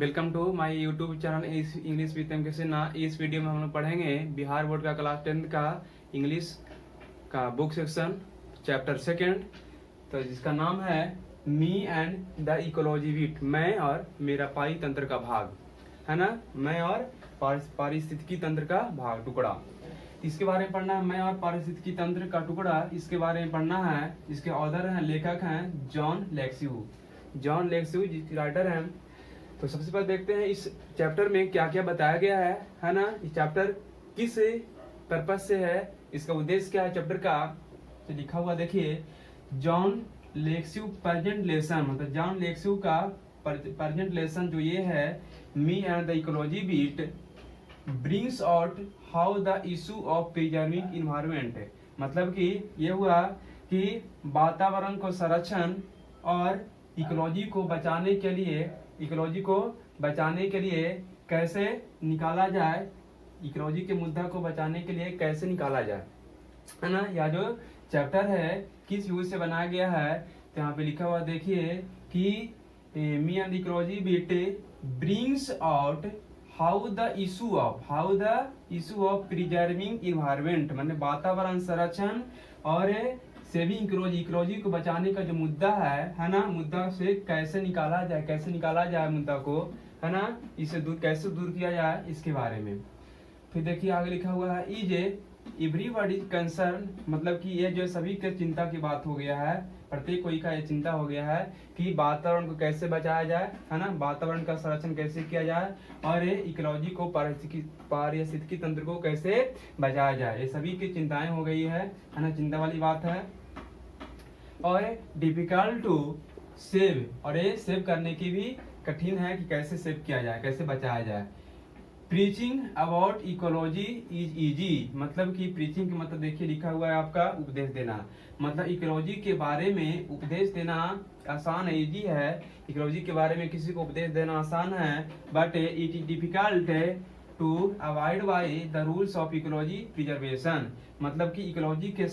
Welcome to my YouTube channel English with M K Sinha. इस video में हम लोग पढ़ेंगे बिहार बोर्ड का क्लास 10th का इंग्लिश का बुक सेक्शन चैप्टर 2 तो जिसका नाम है मी एंड द इकोलॉजी विट, मैं और मेरा पारी तंत्र का भाग, है ना। मैं और पारिस्थितिकी तंत्र का भाग टुकड़ा, इसके बारे में पढ़ना है। मैं और पारिस्थितिकी तंत्र का टुकड़ा, इसके बारे में पढ़ना है। इसके ऑथर हैं, लेखक हैं जॉन लेक्स्यू। जॉन लेक्स्यू जिसके राइटर हैं। तो सबसे पहले देखते हैं इस चैप्टर में क्या क्या बताया गया है ना। इस चैप्टर किस पर्पज से है, इसका उद्देश्य क्या है चैप्टर का, तो लिखा हुआ देखिए। जॉन लेक्स्यू प्रेजेंट लेसन, मतलब जॉन लेक्स्यू का प्रेजेंट लेसन जो ये है, me and the ecology bit brings out how the issue of preserving environment, मतलब कि ये हुआ कि वातावरण को संरक्षण और इकोलॉजी को बचाने के लिए कैसे निकाला जाए, इकोलॉजी के मुद्दा को बचाने के लिए कैसे निकाला जाए, है ना। यह जो चैप्टर है किस यूज से बनाया गया है, तो यहाँ पे लिखा हुआ देखिए कि me and ecology bit brings out how the issue of preserving environment, मतलब वातावरण संरक्षण और सेविंग इकोलॉजी को बचाने का जो मुद्दा है ना, मुद्दा से कैसे निकाला जाए मुद्दा को, है ना, इसे कैसे दूर किया जाए, इसके बारे में। फिर देखिए आगे लिखा हुआ है इज एवरीबॉडी कंसर्न, मतलब कि ये जो सभी के चिंता की बात हो गया है, प्रत्येक कोई का ये चिंता हो गया है कि वातावरण को कैसे बचाया जाए, है ना, वातावरण का संरक्षण कैसे किया जाए और इकोलॉजी को पारिस्थितिकी तंत्र को कैसे बचाया जाए, ये सभी की चिंताएं हो गई है ना, चिंता वाली बात है। और डिफिकल्ट टू सेव, और ये सेव करने की भी कठिन है कि कैसे सेव किया जाए, कैसे बचाया जाए। Preaching about ecology is easy, मतलब कि प्रीचिंग का मतलब देखिए लिखा हुआ है आपका उपदेश देना, मतलब इकोलॉजी के बारे में उपदेश देना आसान है, इजी है। इकोलॉजी के बारे में किसी को उपदेश देना आसान है, but it is difficult to avoid by the rules of ecology preservation, मतलब कि इकोलॉजी के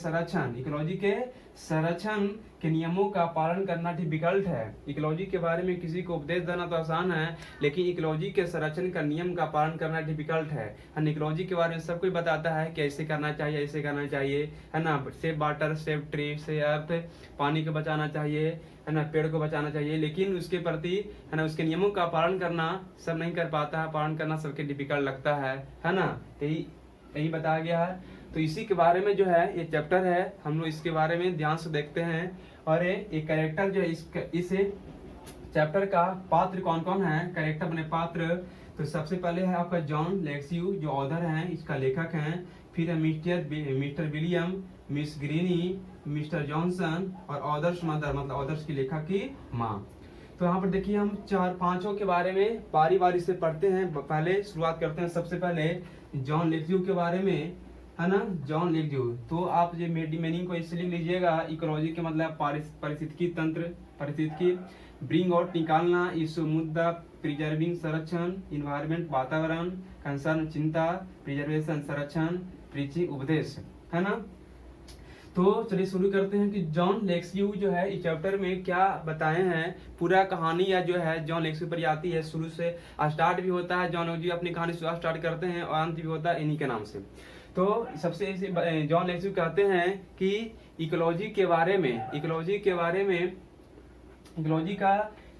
संरक्षण के नियमों का पालन करना डिफिकल्ट है। इकोलॉजी के बारे में किसी को उपदेश देना तो आसान है, लेकिन इकोलॉजी के संरक्षण का नियम का पालन करना डिफिकल्ट है। इकोलॉजी के बारे में सब कोई बताता है कि ऐसे करना चाहिए, ऐसे करना चाहिए, है ना, save water, save tree, save earth, पानी को बचाना चाहिए, है ना, पेड़ को बचाना चाहिए, लेकिन उसके प्रति, है ना, उसके नियमों का पालन करना सब नहीं कर पाता है, पालन करना सबके डिफिकल्ट लगता है ना। यही बताया गया है। तो इसी के बारे में जो है ये चैप्टर है, हम लोग इसके बारे में ध्यान से देखते हैं। और ये कैरेक्टर जो है इस चैप्टर का पात्र कौन कौन है, कैरेक्टर बने पात्र, तो सबसे पहले है आपका जॉन लेक्स्यू जो ऑथर हैं, इसका लेखक हैं। फिर है mister William, miss Greeny, mister Johnson और ऑदर्स मदर, मतलब ऑदर्स की लेखक की माँ। तो यहाँ पर देखिए हम 4-5 के बारे में बारी से पढ़ते हैं। पहले शुरुआत करते हैं सबसे पहले जॉन लेक्स्यू के बारे में, है ना। जॉन लेक्स्यू, तो आप ये मीनिंग को इसलिए लीजिएगा, इकोलॉजी के मतलब पारिस्थितिकी तंत्र, पारिस्थितिकी, ब्रिंग आउट निकालना, इशू मुद्दा, प्रिजर्विंग संरक्षण, इन्वायरमेंट वातावरण, कंसर्न चिंता, प्रिजर्वेशन संरक्षण, प्रीचिंग उपदेश, है ना। तो चलिए शुरू करते हैं कि जॉन लेक्स्यू जो है इस चैप्टर में क्या बताए हैं। पूरा कहानी या जो है जॉन लेक्स्यू पर आती है, शुरू से स्टार्ट भी होता है, जॉन लेक्स्यू अपनी कहानी स्टार्ट करते हैं और अंत भी होता है इन्हीं के नाम से। तो सबसे जॉन लेक्स्यू कहते हैं कि इकोलॉजी के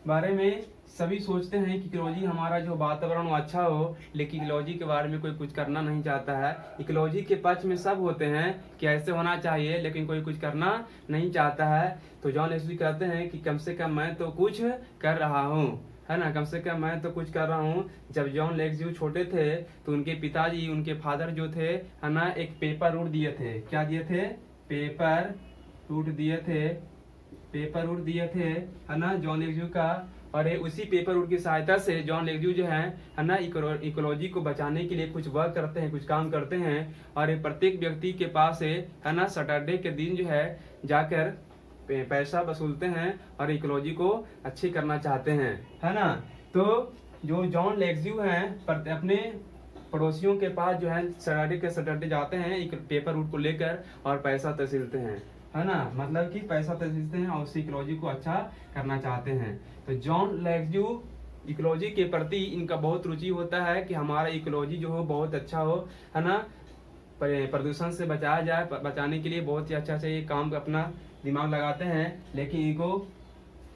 बारे में सभी सोचते हैं कि इकोलॉजी हमारा जो वातावरण वो अच्छा हो, लेकिन इकोलॉजी के बारे में कोई कुछ करना नहीं चाहता है। इकोलॉजी के पक्ष में सब होते हैं कि ऐसे होना चाहिए, लेकिन कोई कुछ करना नहीं चाहता है। तो जॉन लेक्स्यू कहते हैं कि कम से कम मैं तो कुछ कर रहा हूँ, है ना, कम से कम मैं तो कुछ कर रहा हूँ। जब जॉन लेक्स्यू छोटे थे तो उनके पिताजी, उनके फादर जो थे, है ना, एक पेपर रूट दिए थे। क्या दिए थे? पेपर रूट दिए थे, है ना, जॉन लेक्स्यू का। और उसी पेपर रूट की सहायता से जॉन लेक्स्यू जो है ना, इकोलॉजी को बचाने के लिए कुछ वर्क करते हैं, कुछ काम करते हैं। और प्रत्येक व्यक्ति के पास है ना, सैटरडे के दिन जो है जाकर पैसा वसूलते हैं और इकोलॉजी को अच्छी करना चाहते हैं, है ना। तो जो जॉन लेक्स्यू हैं अपने पड़ोसियों के पास जो है सैटरडे जाते हैं एक पेपर रूट को लेकर और पैसा तहसीलते हैं, है ना, मतलब कि पैसा तहसीलते हैं और उसी इकोलॉजी को अच्छा करना चाहते हैं। तो जॉन लेक्स्यू इकोलॉजी के प्रति इनका बहुत रुचि होता है कि हमारा इकोलॉजी जो हो बहुत अच्छा हो, है ना, प्रदूषण से बचाया जाए। बचाने के लिए बहुत ही अच्छा से ये काम अपना दिमाग लगाते हैं, लेकिन इनको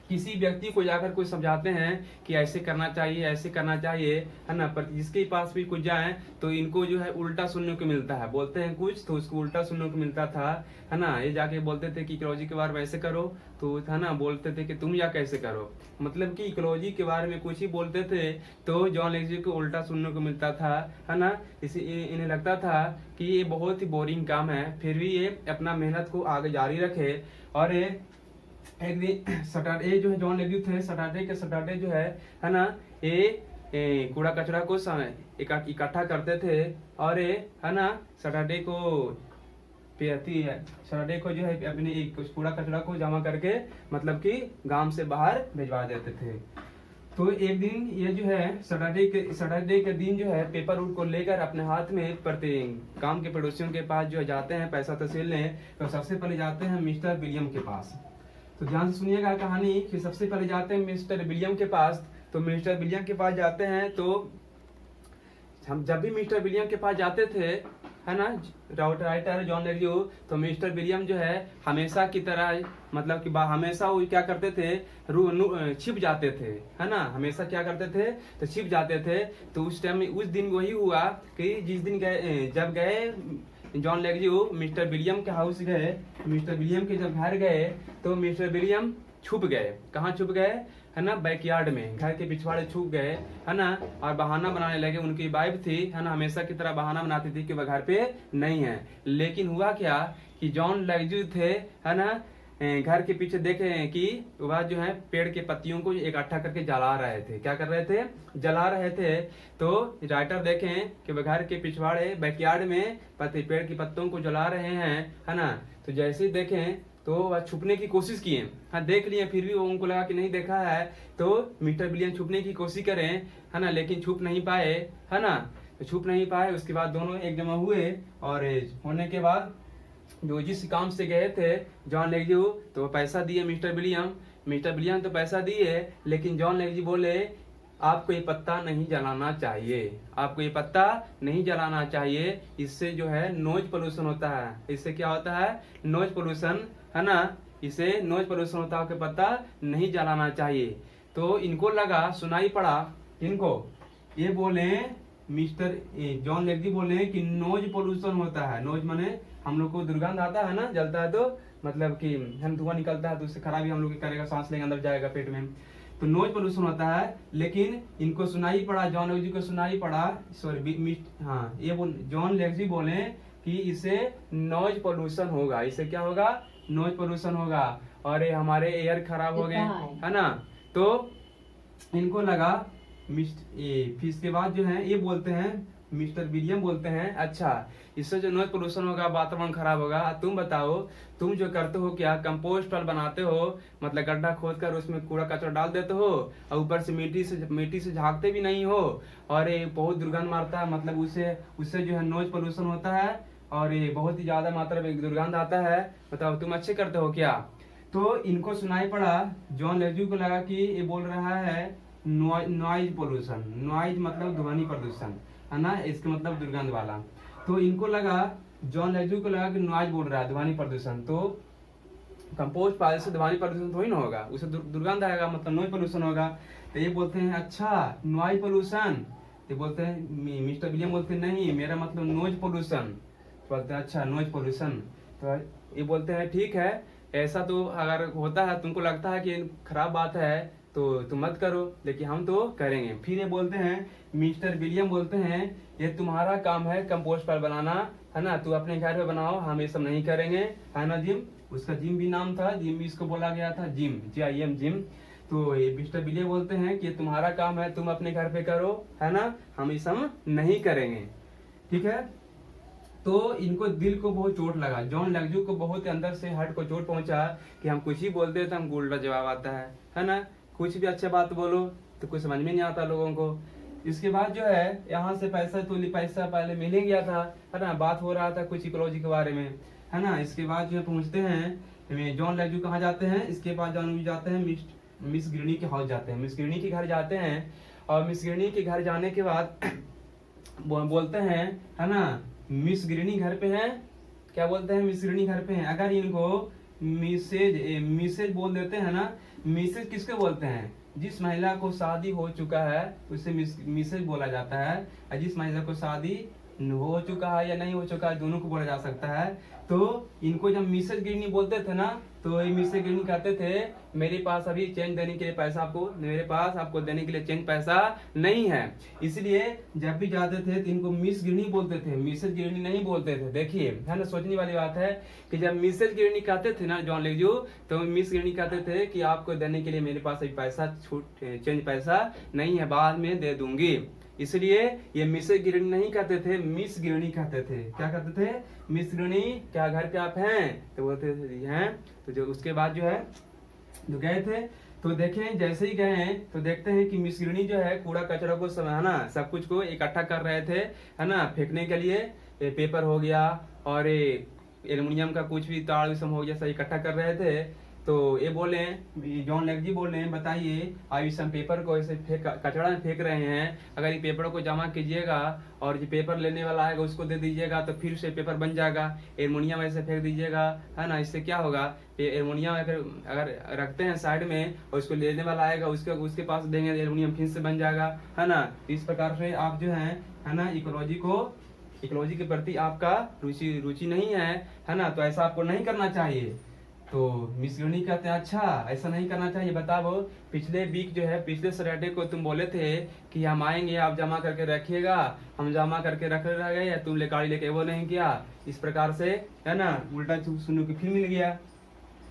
किसी व्यक्ति को जाकर कोई समझाते हैं कि ऐसे करना चाहिए, ऐसे करना चाहिए, है ना, पर जिसके पास भी कुछ जाए तो इनको जो है उल्टा सुनने को मिलता है। बोलते हैं कुछ तो उसको उल्टा सुनने को मिलता था, है ना। ये जाके बोलते थे कि इकोलॉजी के बारे में ऐसे करो, तो है ना बोलते थे कि तुम या कैसे करो, मतलब कि इकोलॉजी के बारे में कुछ ही बोलते थे तो जॉन लेक्जी को उल्टा सुनने को मिलता था, है ना। इसी इन्हें लगता था कि ये बहुत ही बोरिंग काम है, फिर भी ये अपना मेहनत को आगे जारी रखे। और ये एक दिन सैटरडे जो है जॉन लेक्जी थे, सैटरडे के सैटरडे जो है ना, ये कूड़ा कचरा को इकट्ठा करते थे और ये है ना सैटरडे को जो है अपने कूड़ा कचरा को जमा करके मतलब कि गांव से बाहर भिजवा देते थे। तो एक दिन ये जो है सैटरडे के दिन जो है पेपर उठ को लेकर अपने हाथ में गांव के पड़ोसियों के पास जो जाते हैं पैसा तहसीलने, तो सबसे पहले जाते हैं मिस्टर विलियम के पास। तो ध्यान से सुनिएगा कहानी कि सबसे पहले जाते हैं मिस्टर विलियम के पास। तो मिस्टर विलियम के पास जाते हैं, तो हम जब भी मिस्टर विलियम के पास जाते थे, है ना, राइटर जॉन लेक्जी, तो मिस्टर विलियम जो है हमेशा की तरह मतलब कि हमेशा वो क्या करते थे, छिप जाते थे, है ना, हमेशा क्या करते थे तो छिप जाते थे। तो उस टाइम उस दिन वही हुआ कि जिस दिन जब गए जॉन लेक्जी मिस्टर विलियम के हाउस गए, मिस्टर विलियम के जब घर गए तो मिस्टर विलियम छुप गए। कहाँ छुप गए, है ना, बैकयार्ड में, घर के पिछवाड़े छुप गए, है ना, और बहाना बनाने लगे। उनकी वाइफ थी, है ना, हमेशा की तरह बहाना बनाती थी कि वह घर पे नहीं है। लेकिन हुआ क्या कि जॉन लेक्जी थे, है ना, घर के पीछे देखे कि वह जो है पेड़ के पत्तियों को इकट्ठा करके जला रहे थे। क्या कर रहे थे, जला रहे थे। तो राइटर देखें कि वह घर के पिछवाड़े बैकयार्ड में पेड़ की पत्तों को जला रहे हैं, है ना। तो जैसे ही देखें तो वह छुपने की कोशिश किए, हाँ देख लिए, फिर भी वो उनको लगा कि नहीं देखा है। तो मिस्टर विलियम छुपने की कोशिश करें, है ना, लेकिन छुप नहीं पाए, है ना, तो छुप नहीं पाए। उसके बाद दोनों एक जमा हुए और होने के बाद जो जिस काम से गए थे जॉन लेक्जी, तो वो पैसा दिए मिस्टर विलियम तो पैसा दिए, लेकिन जॉन लेक्जी बोले आपको ये पत्ता नहीं जलाना चाहिए, आपको ये पत्ता नहीं जलाना चाहिए, इससे जो है नॉइज पोल्यूशन होता है। इससे क्या होता है, नॉइज पोल्यूशन, है ना, इसे नॉइज पोल्यूशन होता है, पत्ता नहीं जलाना चाहिए। तो इनको लगा, सुनाई पड़ा इनको, ये बोले मिस्टर जॉन लेक्जी बोले कि नॉइज पोल्यूशन होता है। नॉइज माने हम लोग को दुर्गंध आता है ना, जलता है तो मतलब कि हम धुआं निकलता है तो उससे खराबी हम लोग करेगा, सांस लेंगे अंदर जाएगा पेट में, तो नॉइज पोल्यूशन होता है। लेकिन इनको सुनाई पड़ा, जॉन लेक्जी को सुनाई पड़ा, सॉरी हाँ ये जॉन लेक्जी बोले कि इसे नॉइज पोल्यूशन होगा, इसे क्या होगा, नॉइज पोल्यूशन होगा और ये हमारे एयर खराब हो गए, है ना। तो इनको लगा फिर इसके बाद जो है ये बोलते हैं मिस्टर विलियम बोलते हैं अच्छा इससे जो नॉइज पोल्यूशन होगा वातावरण खराब होगा, तुम बताओ तुम जो करते हो क्या, कंपोस्ट वाल बनाते हो, मतलब गड्ढा खोद कर उसमें कूड़ा कचरा डाल देते हो और ऊपर से मिट्टी से झाँकते भी नहीं हो और ये बहुत दुर्गंध मारता है, मतलब उससे जो है नॉइज पोल्यूशन होता है और ये बहुत ही ज्यादा मात्रा में दुर्गंध आता है, बताओ तुम अच्छे करते हो क्या। तो इनको सुनाई पड़ा, जॉन लेक्जी को लगा कि ये बोल रहा है नॉइज पोल्यूशन, नॉइज मतलब ध्वनि प्रदूषण, है ना, इसका मतलब दुर्गंध वाला। तो इनको लगा, जॉन लेक्जी को लगा कि नॉइज बोल रहा है, ध्वनि प्रदूषण, तो कंपोस्ट पाल से ध्वनि प्रदूषण थोड़ी ना होगा, उसे दुर्गंध आएगा, मतलब नॉइज पोल्यूशन होगा। तो ये बोलते हैं अच्छा नॉइज पोल्यूशन, ये बोलते हैं मिस्टर विलियम बोलते हैं नहीं मेरा मतलब नॉइज पोल्यूशन, बोलते हैं अच्छा नॉइज पोल्यूशन। तो ये बोलते हैं ठीक है, ऐसा तो अगर होता है तुमको लगता है कि खराब बात है तो तुम मत करो, लेकिन हम तो करेंगे। फिर ये बोलते हैं मिस्टर विलियम बोलते हैं ये तुम्हारा काम है कंपोस्ट पाल बनाना, है ना, तू अपने घर में बनाओ, हम ये सब नहीं करेंगे, है ना। जिम, उसका जिम भी नाम था, जिम भी इसको बोला गया था, जिम JIM जिम। तो ये मिस्टर विलियम बोलते हैं कि तुम्हारा काम है तुम अपने घर पे करो, है ना, हम ये सब नहीं करेंगे, ठीक है। तो इनको दिल को बहुत चोट लगा, जॉन लेक्जी को बहुत अंदर से हार्ट को चोट पहुंचा कि हम कुछ ही बोलते तो हमको उल्टा जवाब आता है ना, कुछ भी अच्छी बात बोलो तो कुछ समझ में नहीं आता लोगों को। इसके बाद जो है यहाँ से पैसा पहले मिल ही गया था, है ना, बात हो रहा था कुछ इकोलॉजी के बारे में, है ना। इसके बाद जो पहुंचते हैं जॉन लेक्जी कहाँ जाते हैं, इसके बाद जॉन लेक्जी जाते हैं मिस गिरनी के हाउस जाते हैं, मिस गिरनी के घर जाते हैं। और मिस गिरनी के घर जाने के बाद बोलते हैं, है ना, मिस गिरनी घर पे है। क्या बोलते हैं? मिस गिरनी घर पे है। अगर इनको मिसेज बोल देते हैं ना, मिसेज किसको बोलते हैं? जिस महिला को शादी हो चुका है उसे मिसेज बोला जाता है, और जिस महिला को शादी हो चुका है या नहीं हो चुका है दोनों को बोला जा सकता है। तो इनको जब मिसेज गिरनी बोलते थे ना, तो ये मिसेज गिरनी कहते थे मेरे पास अभी चेंज देने के लिए पैसा मेरे पास आपको देने के लिए चेंज पैसा नहीं है। इसलिए जब भी जाते थे तो इनको मिस गिरनी बोलते थे, मिसेज गिरनी नहीं बोलते थे। देखिए, है ना, सोचने वाली बात है कि जब मिसेज गिरनी कहते थे ना जॉन लेग्जू, तो मिस गिरनी कहते थे कि आपको देने के लिए मेरे पास अभी पैसा चेंज पैसा नहीं है, बाद में दे दूंगी। इसलिए ये मिसेज गिरनी नहीं कहते थे, मिस गिरनी कहते थे। क्या कहते थे? मिस गिरनी, क्या घर पे आप हैं? तो बोलते थे हैं। तो जो उसके बाद जो है जो गए थे, तो देखें जैसे ही गए हैं तो देखते हैं कि मिस गिरनी जो है कूड़ा कचरा को सब, है ना, सब कुछ को इकट्ठा कर रहे थे, है ना, फेंकने के लिए। पेपर हो गया और एल्युमिनियम का कुछ भी ताड़ सब हो गया, सब इकट्ठा कर रहे थे। तो ये बोले, जॉन लेग्जी बोले, बताइए आप इस पेपर को ऐसे कचरा में फेंक रहे हैं, अगर ये पेपर को जमा कीजिएगा और जो पेपर लेने वाला आएगा उसको दे दीजिएगा तो फिर से पेपर बन जाएगा। एल्युमिनियम ऐसे फेंक दीजिएगा, है ना, इससे क्या होगा? एल्युमिनियम अगर रखते हैं साइड में और उसको लेने वाला आएगा उसके पास देंगे, एल्युमिनियम फिर से बन जाएगा, है ना। इस प्रकार से आप जो है ना, इकोलॉजी के प्रति आपका रुचि नहीं है ना, तो ऐसा आपको नहीं करना चाहिए। तो मिस गिरनी कहते हैं अच्छा ऐसा नहीं करना चाहिए। बताओ, पिछले वीक जो है, पिछले सैटरडे को तुम बोले थे कि हम आएंगे, आप जमा करके रखिएगा, हम जमा करके रख रह गए, तुम गाड़ी लेके वो नहीं किया। इस प्रकार से, है ना, उल्टा सुनने को फिर मिल गया।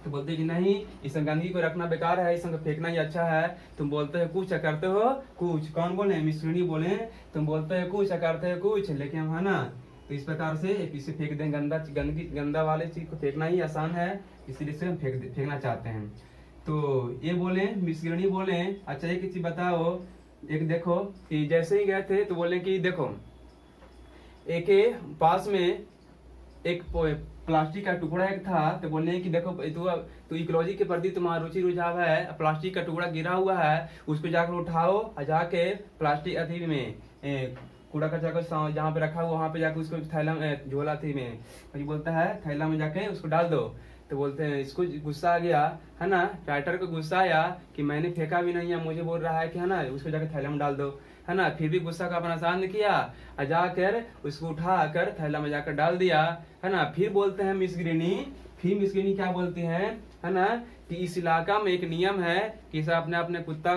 तो बोलते कि नहीं, इस गंदगी को रखना बेकार है, इसको फेंकना ही अच्छा है। तुम बोलते हो कुछ, करते हो कुछ। कौन बोले? मिस गिरनी बोले, तुम बोलते हो कुछ, करते हो कुछ, लेकिन हम, है ना, तो इस प्रकार से इसे फेंक दें। गंदा वाले चीज को फेंकना ही आसान है, इसीलिए से हम फेंकना चाहते हैं। तो ये बोले, मिस गिरनी बोले, अच्छा एक चीज बताओ, एक देखो कि जैसे ही गए थे तो बोले कि देखो, एक पास में एक प्लास्टिक का टुकड़ा एक था। तो बोले कि देखो तो इकोलॉजी के प्रति तुम्हारा रुचि रुझाव है, प्लास्टिक का टुकड़ा गिरा हुआ है, उसको जाकर उठाओ और जाके प्लास्टिक अथी में कूड़ा कचरा को जहाँ पे रखा हुआ वहाँ पे जाके उसको थैला में, झोला थी में, बोलता है थैला में जाके उसको डाल दो। तो बोलते हैं, इसको गुस्सा आ गया, है ना, राइटर को गुस्सा आया कि मैंने फेंका भी नहीं है, मुझे बोल रहा है कि, है ना, उसको जाकर थैला में डाल दो, है ना। फिर भी गुस्सा का अपना शांत किया और जाकर उसको उठा कर थैला में जाकर डाल दिया, है ना। फिर बोलते हैं मिस गिरनी क्या बोलती है ना, कि इस इलाका में एक नियम है कि सब अपने कुत्ता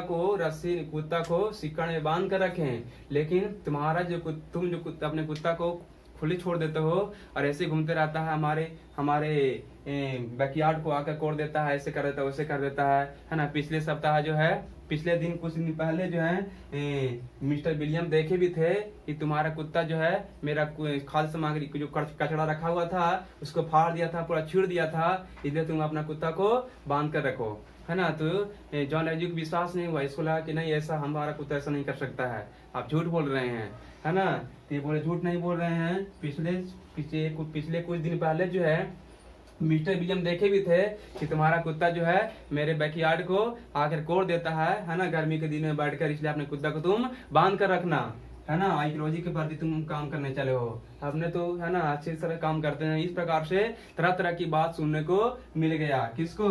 को सिक्कड़ में बांध कर रखें, लेकिन तुम जो अपने कुत्ता को खुले छोड़ देते हो और ऐसे घूमते रहता है, हमारे बैकयार्ड को आकर कोड़ देता है, ऐसे कर देता है, वैसे कर देता है ना। पिछले दिन कुछ दिन पहले जो है मिस्टर विलियम देखे भी थे कि तुम्हारा कुत्ता जो है मेरा खाद्य सामग्री जो कचरा रखा हुआ था उसको फाड़ दिया था, पूरा छीड़ दिया था, इसलिए तुम अपना कुत्ता को बांध कर रखो, है ना। तो जॉन लेग्जू को विश्वास नहीं हुआ, इसको लगा कि नहीं, ऐसा हमारा कुत्ता ऐसा नहीं कर सकता है, आप झूठ बोल रहे हैं, है ना। तो ये बोले झूठ नहीं बोल रहे हैं। पिछले कुछ दिन पहले जो है मिस्टर विलियम देखे भी थे कि तुम्हारा कुत्ता जो है मेरे बैकयार्ड को आकर कोड़ देता है ना, गर्मी के दिन में बैठकर, इसलिए अपने कुत्ता को तुम बांध कर रखना, है ना। इकोलॉजी के प्रति तुम काम करने चले हो, अपने तो, है ना, अच्छी तरह काम करते हैं। इस प्रकार से तरह तरह की बात सुनने को मिल गया। किसको?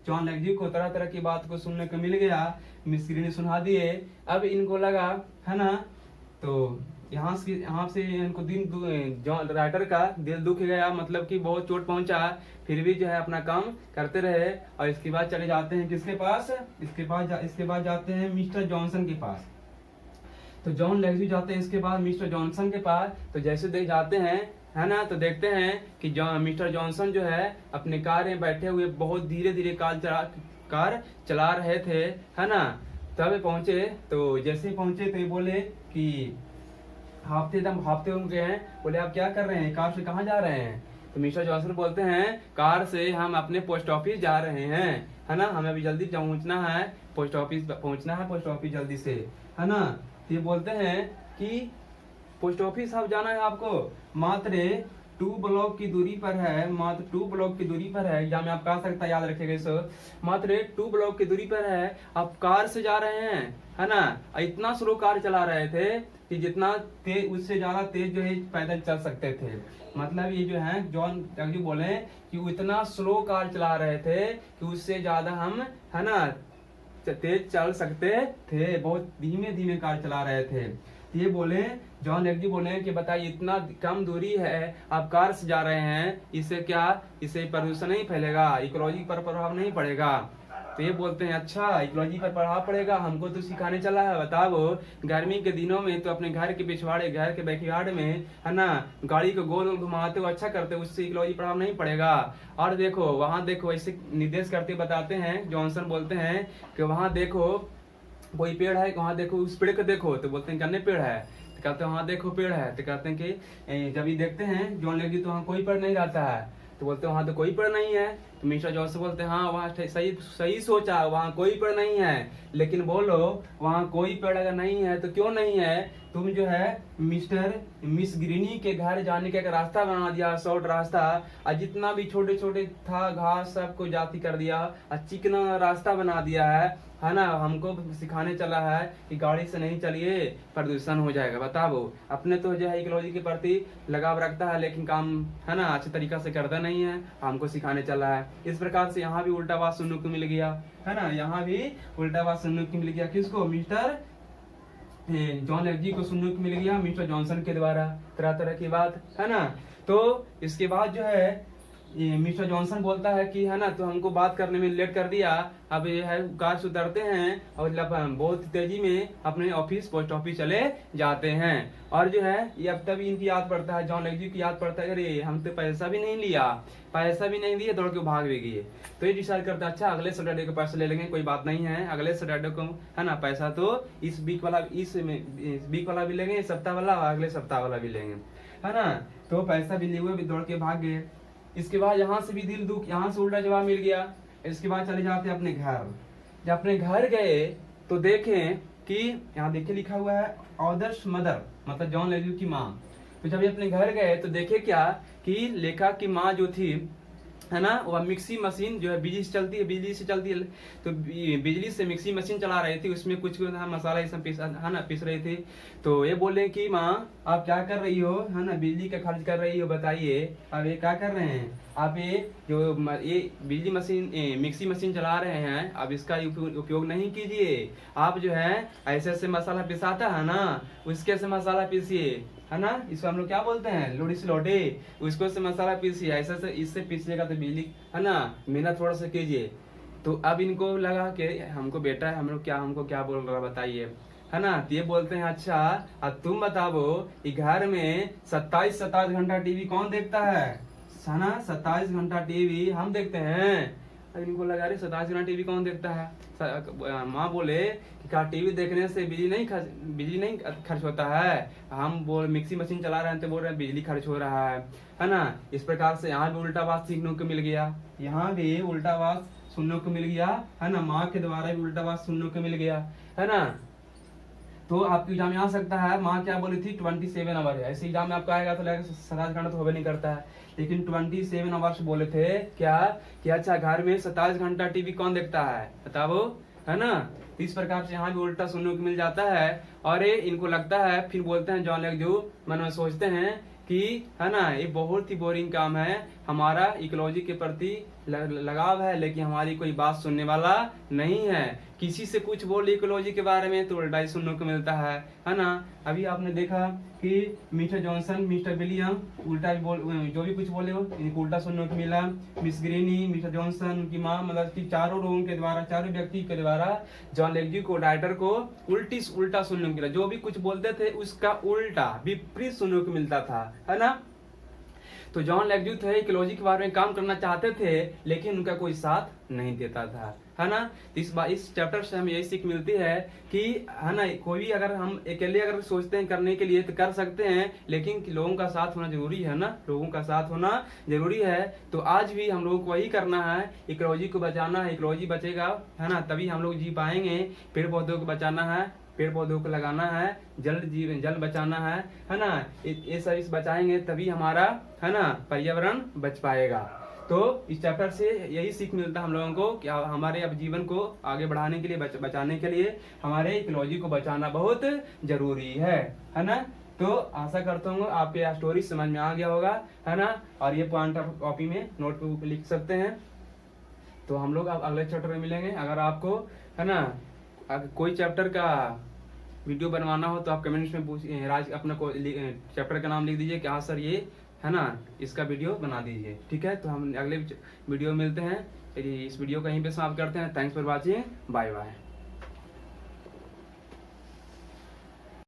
जॉन लेग्जू को तरह तरह की बात को सुनने को मिल गया। मिस गिरनी सुना दिए। अब इनको लगा, है ना, तो यहाँ से इनको जॉन राइटर का दिल दुख गया, मतलब कि बहुत चोट पहुंचा। फिर भी जो है अपना काम करते रहे और इसके बाद चले जाते हैं किसके पास? इसके बाद जाते हैं मिस्टर जॉनसन के पास। तो जॉन लेग्जू जाते हैं इसके बाद मिस्टर जॉनसन के पास। तो जैसे जाते हैं, है ना, तो देखते हैं कि मिस्टर जॉनसन जो है अपने कार में बैठे हुए बहुत धीरे धीरे कार चला रहे थे, है ना। तब पहुंचे, तो जैसे ही पहुंचे तो ये बोले कि हाफते हो गए हैं। बोले आप क्या कर रहे हैं, कार से कहाँ जा रहे हैं? तो मिस्टर जॉनसन बोलते हैं कार से हम अपने पोस्ट ऑफिस जा रहे हैं, है ना, हमें अभी जल्दी पहुंचना है, पोस्ट ऑफिस जल्दी से, है ना। तो ये बोलते हैं कि पोस्ट ऑफिस आप जाना है आपको, मात्र 2 ब्लॉक की दूरी पर है, मात्र 2 ब्लॉक की दूरी पर है, एग्जाम में आप कह सकता है, याद रखिएगा इसे, मात्र 2 ब्लॉक की दूरी पर है, आप कार से जा रहे हैं, है ना, इतना स्लो कार चला रहे थे कि जितना तेज, उससे ज्यादा तेज जो है पैदल चल सकते थे। मतलब ये जो है जॉन डगलू बोले कि वो इतना स्लो कार चला रहे थे कि उससे ज्यादा हम, है ना, तेज चल सकते थे, बहुत धीमे धीमे कार चला रहे थे। ये बोले, जॉन डगलू बोले कि बताइए इतना कम दूरी है, आप कार से जा रहे हैं, इससे क्या, इससे प्रदूषण नहीं फैलेगा, इकोलॉजी पर प्रभाव नहीं पड़ेगा। तो ये बोलते हैं अच्छा इकोलॉजी पर प्रभाव पड़ेगा, हमको तो सिखाने चला है, बताओ गर्मी के दिनों में तो अपने घर के पिछवाड़े, घर के बैकयार्ड में, है ना, गाड़ी को गोल गोल घुमाते हो, अच्छा करते हो, उससे इकोलॉजी प्रभाव नहीं पड़ेगा। और देखो वहाँ देखो, ऐसे निर्देश करते बताते हैं, जॉनसन बोलते हैं कि वहाँ देखो कोई पेड़ है, वहाँ देखो उस पेड़ को देखो, तो बोलते हैं गन्ने पेड़ है, तो कहते हैं वहाँ देखो पेड़ है, तो कहते हैं कि जब ये देखते हैं जॉन लेगी तो वहाँ कोई पेड़ नहीं रहता है, तो बोलते हैं वहाँ तो कोई पेड़ नहीं है। तो मिस्टर जॉनसन बोलते हैं हाँ वहाँ सही सही सोचा, वहाँ कोई पेड़ नहीं है, लेकिन बोलो वहाँ कोई पेड़ अगर नहीं है तो क्यों नहीं है, तुम जो है मिस ग्रीनी के घर जाने का एक रास्ता बना दिया, शॉर्ट रास्ता, और जितना भी छोटे छोटे था घास सबको जाती कर दिया, और चिकना रास्ता बना दिया है ना, हमको सिखाने चला है कि गाड़ी से नहीं चलिए, प्रदूषण हो जाएगा। बताओ अपने तो जो है इकोलॉजी के प्रति लगाव रखता है, लेकिन काम, है ना, अच्छे तरीका से करता नहीं है, हमको सिखाने चला है। इस प्रकार से यहाँ भी उल्टा बात सुनने को मिल गया, है ना, यहाँ भी उल्टा बात सुनने को मिल गया, किसको, मिस्टर जॉन एफ जी को सुनने को मिल गया, मिस्टर जॉनसन के द्वारा, तरह तरह की बात, है ना। तो इसके बाद जो है ये मिस्टर जॉनसन बोलता है कि, है ना, तो हमको बात करने में लेट कर दिया, अब ये है कार से उतरते हैं और बहुत तेजी में अपने ऑफिस, पोस्ट ऑफिस चले जाते हैं। और जो है ये अब तभी इनकी याद पड़ता है, जॉन लेगी की याद पड़ता है, अरे हम तो पैसा भी नहीं लिया, पैसा भी नहीं दिए, दौड़ के भाग भी गए। तो ये डिसाइड करता है अच्छा अगले सैटरडे को पैसा ले लेंगे, कोई बात नहीं है, अगले सैटरडे को, है ना, पैसा तो इस वीक वाला भी लेंगे, इस सप्ताह वाला, अगले सप्ताह वाला भी लेंगे, है ना। तो पैसा भी लिए हुए भी दौड़ के भाग गए। इसके बाद यहाँ से भी दिल दुख, यहाँ से उल्टा जवाब मिल गया। इसके बाद चले जाते अपने घर। जब अपने घर गए तो देखें कि यहाँ देखिए लिखा हुआ है आदर्श मदर, मतलब जॉन लेवी की माँ। तो जब ये अपने घर गए तो देखे क्या कि लेखा की माँ जो थी, है ना, वह मिक्सी मशीन जो है बिजली से चलती है, बिजली से चलती है, तो बिजली से मिक्सी मशीन चला रही थी, उसमें कुछ मसाला ये सब पीस रही थी। तो ये बोले कि माँ आप क्या कर रही हो, है ना, बिजली का खर्च कर रही हो, बताइए अब ये क्या कर रहे हैं आप, ये बिजली मशीन मिक्सी मशीन चला रहे हैं, अब इसका उपयोग नहीं कीजिए, आप जो है ऐसे ऐसे मसाला पिसाता है ना, उसके से मसाला पीसिए, है ना, इसको हम लोग क्या बोलते हैं, लोड़ी से लोटे, उसको से मसाला पीसिए, ऐसे से इससे पीसिएगा तो बिजली, है ना, मेहनत थोड़ा सा कीजिए। तो अब इनको लगा कि हमको बेटा है, हम लोग क्या, हमको क्या बोल रहा बताइए, है ना। तो ये बोलते हैं अच्छा अब तुम बताओ कि घर में 27 घंटा टीवी कौन देखता है ना, 27 घंटा टीवी हम देखते हैं। इनको लगा रहे 27 घंटा टीवी कौन देखता है। माँ बोले कि क्या टीवी देखने से बिजली नहीं खर्च होता है, हम बोल मिक्सी मशीन चला रहे हैं तो बोल रहे हैं बिजली खर्च हो रहा है ना। इस प्रकार से यहाँ भी उल्टा बात सीखने को मिल गया, यहाँ भी उल्टा बात सुनने को मिल गया, है ना, माँ के द्वारा भी उल्टा बात सुनने को मिल गया, है ना। तो आपके एग्जाम में आ सकता है माँ क्या बोली थी 27 आवर है, ऐसे एग्जाम में आपका आएगा तो लगेगा 27 घंटा तो होवे नहीं करता है, लेकिन 27 आवर्स बोले थे क्या कि अच्छा घर में 27 घंटा टीवी कौन देखता है बताओ, है ना। तो इस प्रकार से यहाँ भी उल्टा सुनने को मिल जाता है। और ये इनको लगता है, फिर बोलते हैं जॉन लेग जो मन में सोचते हैं कि, है ना, ये बहुत ही बोरिंग काम है, हमारा इकोलॉजी के प्रति लगाव है लेकिन हमारी कोई बात सुनने वाला नहीं है, किसी से कुछ बोल इकोलॉजी के बारे में तो उल्टा ही सुनने को मिलता है ना। अभी आपने देखा कि मिस्टर जॉनसन, मिस्टर विलियम उल्टा भी बोल, जो भी कुछ बोले हो इनको उल्टा सुनने को मिला। मिस ग्रीनी, मिस्टर जॉनसन की माँ, मतलब कि चारों लोगों के द्वारा, चारों व्यक्ति के द्वारा जॉन लेग्जी को, राइटर को उल्टा सुनने को मिला, जो भी कुछ बोलते थे उसका उल्टा विपरीत सुनने को मिलता था, है ना। तो जॉन लेग्जू थे इकोलॉजी के बारे में काम करना चाहते थे लेकिन उनका कोई साथ नहीं देता था, है ना। इस चैप्टर से हमें यही सीख मिलती है कि, है ना, कोई भी अगर हम अकेले अगर सोचते हैं करने के लिए तो कर सकते हैं, लेकिन लोगों का साथ होना जरूरी है ना, लोगों का साथ होना जरूरी है। तो आज भी हम लोगों को वही करना है, इकोलॉजी को बचाना है, इकोलॉजी बचेगा, है ना, तभी हम लोग जी पाएंगे, पेड़ पौधों को बचाना है पेड़ पौधों को लगाना है, जल बचाना है ना। ये सब इस बचाएंगे तभी हमारा है ना पर्यावरण बच पाएगा। तो इस चैप्टर से यही सीख मिलता है हम लोगों को कि हमारे अब जीवन को आगे बढ़ाने के लिए, बचाने के लिए हमारे इकोलॉजी को बचाना बहुत जरूरी है ना। तो आशा करता हूँ आपको यह स्टोरी समझ में आ गया होगा, है ना। और ये पॉइंट आप कॉपी में नोट पे लिख सकते हैं। तो हम लोग अब अगले चैप्टर में मिलेंगे। अगर आपको है ना अगर कोई चैप्टर का वीडियो बनवाना हो तो आप कमेंट्स में पूछिए, राज अपना चैप्टर का नाम लिख दीजिए कि हाँ सर ये है ना इसका वीडियो बना दीजिए, ठीक है। तो हम अगले वीडियो में मिलते हैं। इस वीडियो को यहीं पे समाप्त करते हैं। Thanks for watching, bye bye.